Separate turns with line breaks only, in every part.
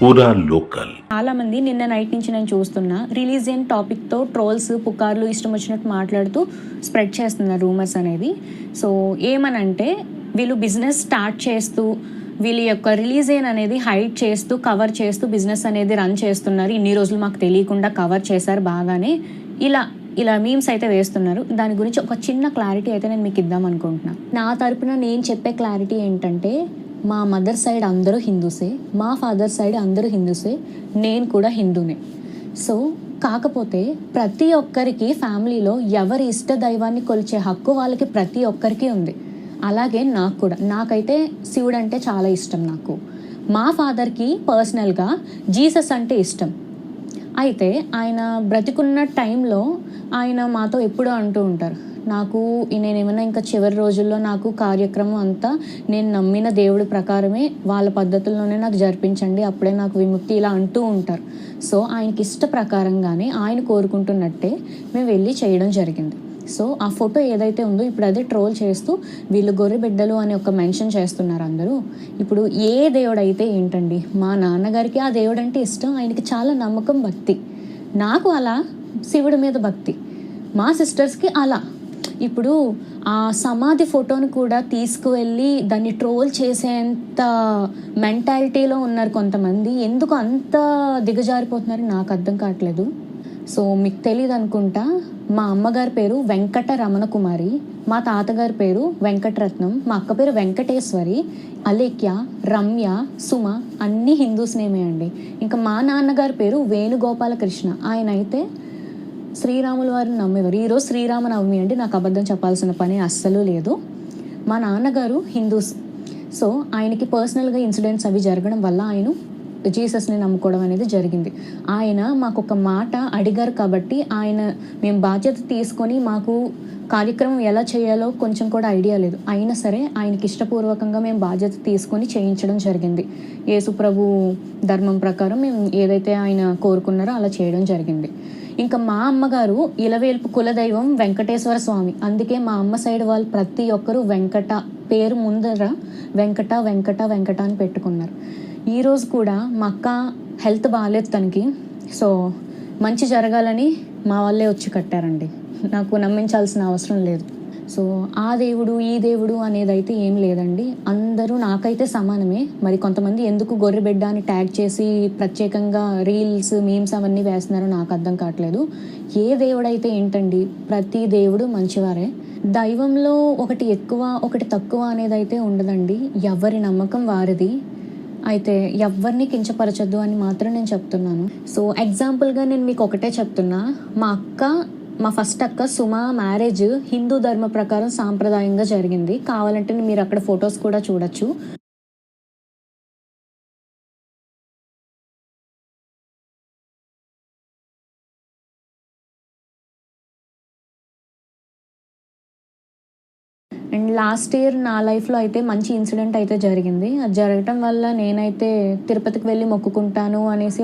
పూరా లోకల్.
చాలా మంది నిన్న నైట్ నుంచి నేను చూస్తున్నా రిలీజియన్ టాపిక్తో ట్రోల్స్ పుకార్లు ఇష్టం వచ్చినట్టు మాట్లాడుతూ స్ప్రెడ్ చేస్తున్నారు రూమర్స్ అనేది. సో ఏమనంటే వీళ్ళు బిజినెస్ స్టార్ట్ చేస్తూ వీళ్ళ యొక్క రిలీజియన్ అనేది హైడ్ చేస్తూ కవర్ చేస్తూ బిజినెస్ అనేది రన్ చేస్తున్నారు. ఇన్ని రోజులు మాకు తెలియకుండా కవర్ చేశారు బాగానే, ఇలా మీమ్స్ అయితే వేస్తున్నారు. దాని గురించి ఒక చిన్న క్లారిటీ అయితే నేను మీకు ఇద్దాం అనుకుంటున్నా. నా తరపున నేను చెప్పే క్లారిటీ ఏంటంటే, మా మదర్ సైడ్ అందరూ హిందూసే, మా ఫాదర్ సైడ్ అందరూ హిందూసే, నేను కూడా హిందూనే. సో కాకపోతే ప్రతి ఒక్కరికి ఫ్యామిలీలో ఎవరి ఇష్ట దైవాన్ని కొలిచే హక్కు వాళ్ళకి ప్రతి ఒక్కరికి ఉంది. అలాగే నాకు కూడా, నాకైతే శివుడు అంటే చాలా ఇష్టం. నాకు మా ఫాదర్కి పర్సనల్గా జీసస్ అంటే ఇష్టం. అయితే ఆయన బ్రతికున్న టైంలో ఆయన మాతో ఎప్పుడూ అంటూ ఉంటారు, నేనేమైనా ఇంకా చివరి రోజుల్లో నాకు కార్యక్రమం అంతా నేను నమ్మిన దేవుడి ప్రకారమే వాళ్ళ పద్ధతుల్లోనే నాకు జరిపించండి, అప్పుడే నాకు విముక్తి, ఇలా అంటూ ఉంటారు. సో ఆయనకి ఇష్ట ప్రకారంగానే ఆయన కోరుకుంటున్నట్టే మేము వెళ్ళి చేయడం జరిగింది. సో ఆ ఫోటో ఏదైతే ఉందో ఇప్పుడు అదే ట్రోల్ చేస్తూ వీళ్ళు గొర్రె బిడ్డలు అని ఒక మెన్షన్ చేస్తున్నారు అందరూ. ఇప్పుడు ఏ దేవుడైతే ఏంటండి, మా నాన్నగారికి ఆ దేవుడు అంటే ఇష్టం, ఆయనకి చాలా నమ్మకం, భక్తి. నాకు అలా శివుడి మీద భక్తి, మా సిస్టర్స్కి అలా. ఇప్పుడు ఆ సమాధి ఫోటోని కూడా తీసుకువెళ్ళి దాన్ని ట్రోల్ చేసేంత మెంటాలిటీలో ఉన్నారు కొంతమంది. ఎందుకు అంత దిగజారిపోతున్నారు నాకు అర్థం కావట్లేదు. సో మీకు తెలియదు అనుకుంటా, మా అమ్మగారి పేరు వెంకట రమణ కుమారి, మా తాతగారి పేరు వెంకటరత్నం, మా అక్క పేరు వెంకటేశ్వరి, అలేఖ్య, రమ్య, సుమ అన్నీ హిందూస్ నేమే అండి. ఇంకా మా నాన్నగారి పేరు వేణుగోపాలకృష్ణ, ఆయన అయితే శ్రీరాముల వారిని నమ్మేవారు. ఈరోజు శ్రీరామనవమి అండి, నాకు అబద్ధం చెప్పాల్సిన పని అస్సలు లేదు. మా నాన్నగారు హిందూస్. సో ఆయనకి పర్సనల్గా ఇన్సిడెంట్స్ అవి జరగడం వల్ల ఆయన జీసస్ని నమ్ముకోవడం అనేది జరిగింది. ఆయన మాకు ఒక మాట అడిగారు కాబట్టి మేము బాధ్యత తీసుకొని, మాకు కార్యక్రమం ఎలా చేయాలో కొంచెం కూడా ఐడియా లేదు, అయినా సరే ఆయనకి ఇష్టపూర్వకంగా మేము బాధ్యత తీసుకొని చేయించడం జరిగింది. యేసుప్రభు ధర్మం ప్రకారం మేము ఏదైతే ఆయన కోరుకున్నారో అలా చేయడం జరిగింది. ఇంకా మా అమ్మగారు ఇలవేల్పు కులదైవం వెంకటేశ్వర స్వామి, అందుకే మా అమ్మ సైడ్ వాళ్ళు ప్రతి ఒక్కరూ వెంకట పేరు ముందర వెంకట వెంకట వెంకట అని పెట్టుకున్నారు. ఈరోజు కూడా మా అక్క హెల్త్ బాగాలేదు తనకి, సో మంచి జరగాలని మా వాళ్ళే వచ్చి కట్టారండి, నాకు నమ్మించాల్సిన అవసరం లేదు. సో ఆ దేవుడు ఈ దేవుడు అనేది అయితే ఏం లేదండి, అందరూ నాకైతే సమానమే. మరి కొంతమంది ఎందుకు గొర్రెబిడ్డ అని ట్యాగ్ చేసి ప్రత్యేకంగా రీల్స్ మీమ్స్ అవన్నీ వేస్తున్నారో నాకు అర్థం కావట్లేదు. ఏ దేవుడైతే ఏంటండి, ప్రతి దేవుడు మంచివారే. దైవంలో ఒకటి ఎక్కువ ఒకటి తక్కువ అనేది అయితే ఉండదండి, ఎవరి నమ్మకం వారిది. అయితే ఎవరిని కించపరచద్దు అని మాత్రం నేను చెప్తున్నాను. సో ఎగ్జాంపుల్గా నేను మీకు ఒకటే చెప్తున్నా, మా ఫస్ట్ అక్క సుమ మ్యారేజ్ హిందూ ధర్మ ప్రకారం సాంప్రదాయంగా జరిగింది. కావాలంటే మీరు అక్కడ ఫొటోస్ కూడా చూడొచ్చు. అండ్ లాస్ట్ ఇయర్ నా లైఫ్లో అయితే మంచి ఇన్సిడెంట్ అయితే జరిగింది. అది జరగటం వల్ల నేనైతే తిరుపతికి వెళ్ళి మొక్కుకుంటాను అనేసి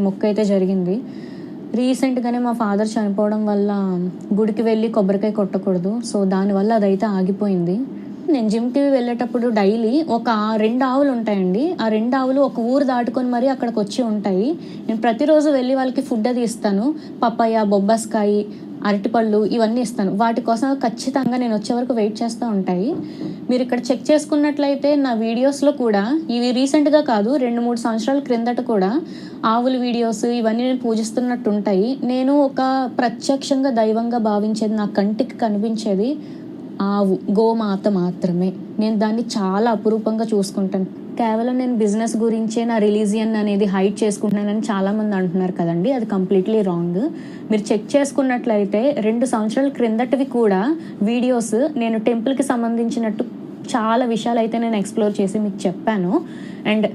మొక్కు అయితే జరిగింది. రీసెంట్గానే మా ఫాదర్ చనిపోవడం వల్ల గుడికి వెళ్ళి కొబ్బరికాయ కొట్టకూడదు, సో దానివల్ల అదైతే ఆగిపోయింది. నేను జిమ్కి వెళ్ళేటప్పుడు డైలీ ఒక 2 ఆవులు ఉంటాయండి, ఆ 2 ఆవులు ఒక ఊరు దాటుకొని మరీ అక్కడికి వచ్చి ఉంటాయి. నేను ప్రతిరోజు వెళ్ళి వాళ్ళకి ఫుడ్ అది ఇస్తాను, పప్పాయ, బొబ్బస్కాయ, అరటిపళ్ళు ఇవన్నీ ఇస్తాను. వాటి కోసం ఖచ్చితంగా నేను వచ్చే వరకు వెయిట్ చేస్తూ ఉంటాయి. మీరు ఇక్కడ చెక్ చేసుకున్నట్లయితే నా వీడియోస్లో కూడా, ఇవి రీసెంట్గా కాదు 2-3 సంవత్సరాల క్రిందట కూడా ఆవుల వీడియోస్ ఇవన్నీ నేను పూజిస్తున్నట్టు ఉంటాయి. నేను ఒక ప్రత్యక్షంగా దైవంగా భావించేది, నా కంటికి కనిపించేది ఆవు, గోమాత మాత్రమే. నేను దాన్ని చాలా అపురూపంగా చూసుకుంటాను. కేవలం నేను బిజినెస్ గురించే నా రిలీజియన్ అనేది హైడ్ చేసుకుంటున్నానని చాలామంది అంటున్నారు కదండి, అది కంప్లీట్లీ రాంగ్. మీరు చెక్ చేసుకున్నట్లయితే 2 సంవత్సరాల క్రిందటివి కూడా వీడియోస్ నేను టెంపుల్కి సంబంధించినట్టు చాలా విషయాలు అయితే నేను ఎక్స్ప్లోర్ చేసి మీకు చెప్పాను. అండ్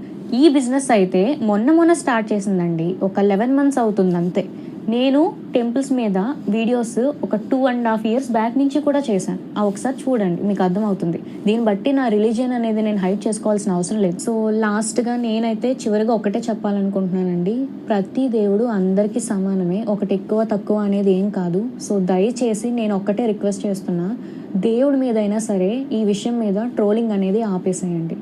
ఈ బిజినెస్ అయితే మొన్న స్టార్ట్ చేసిందండి, ఒక 11 months అవుతుంది అంతే. నేను టెంపుల్స్ మీద వీడియోస్ ఒక 2.5 years బ్యాక్ నుంచి కూడా చేశాను. ఒకసారి చూడండి, మీకు అర్థమవుతుంది. దీన్ని బట్టి నా రిలీజియన్ అనేది నేను హైడ్ చేసుకోవాల్సిన అవసరం లేదు. సో లాస్ట్గా నేనైతే చివరిగా ఒకటే చెప్పాలనుకుంటున్నానండి, ప్రతి దేవుడు అందరికీ సమానమే, ఒకటి ఎక్కువ తక్కువ అనేది ఏం కాదు. సో దయచేసి నేను ఒక్కటే రిక్వెస్ట్ చేస్తున్నా, దేవుడి మీదైనా సరే ఈ విషయం మీద ట్రోలింగ్ అనేది ఆపేసేయండి.